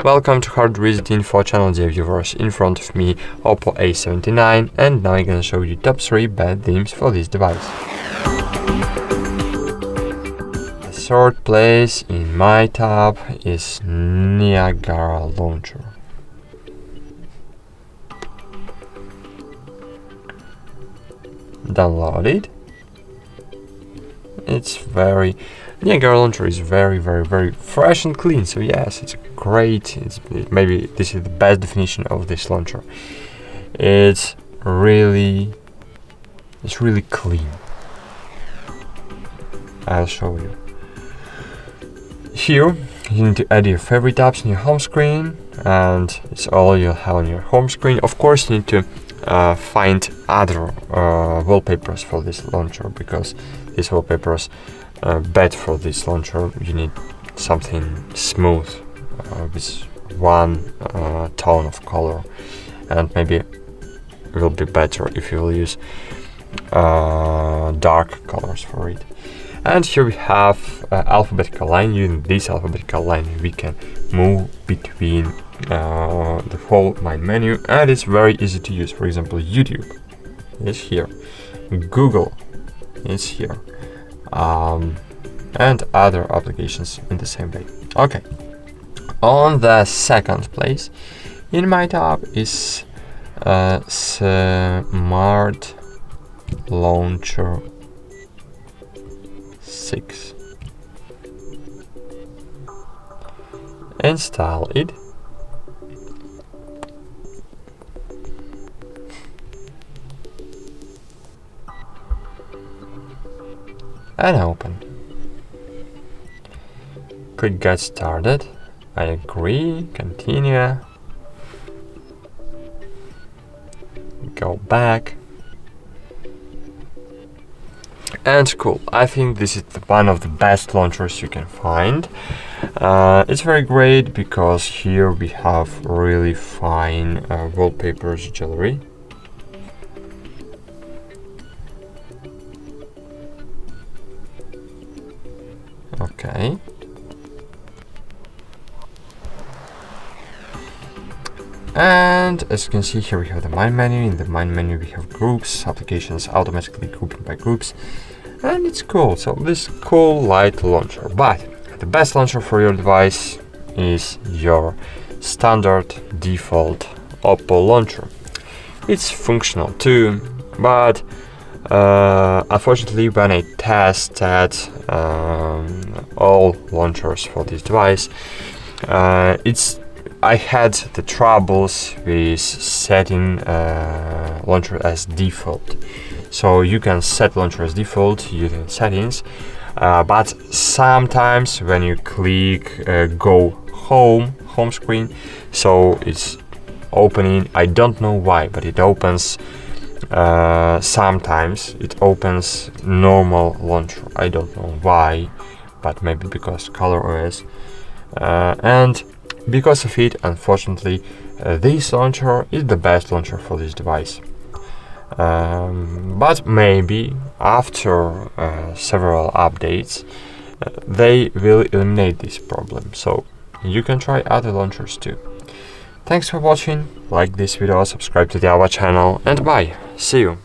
Welcome to HardReset.Info channel, dear viewers. In front of me, Oppo A79, and now I'm gonna show you top 3 bad themes for this device. The third place in my top is Niagara Launcher. Download it. Niagara Launcher is very fresh and clean, so yes, it's great. Maybe this is the best definition of this launcher. It's really clean. I'll show you. Here you need to add your favorite apps in your home screen, and it's all you'll have on your home screen. Of course, you need to find other wallpapers for this launcher, because these wallpapers bad for this launcher. You need something smooth with one tone of color, and maybe it will be better if you will use dark colors for it. And here we have alphabetical line. Using this alphabetical line, we can move between the whole main menu, and it's very easy to use. For example, YouTube is here, Google is here, and other applications in the same way. Okay, on the second place in my top is Smart Launcher 6. Install it. And open. Click Get Started. I agree. Continue. Go back. And cool. I think this is one of the best launchers you can find. It's very great because here we have really fine wallpapers gallery. Okay. And as you can see, here we have the main menu. In the main menu we have groups, applications automatically grouping by groups, and it's cool. So this cool light launcher. But the best launcher for your device is your standard default Oppo launcher. It's functional too, but unfortunately, when I tested all launchers for this device, I had the troubles with setting launcher as default. So you can set launcher as default using settings, but sometimes when you click go home screen, so it's opening. I don't know why, but it opens. Sometimes it opens normal launcher. I don't know why, but maybe because ColorOS, and because of it, unfortunately, this launcher is the best launcher for this device. But maybe after several updates, they will eliminate this problem. So you can try other launchers too. Thanks for watching. Like this video, subscribe to our channel, and bye. See you.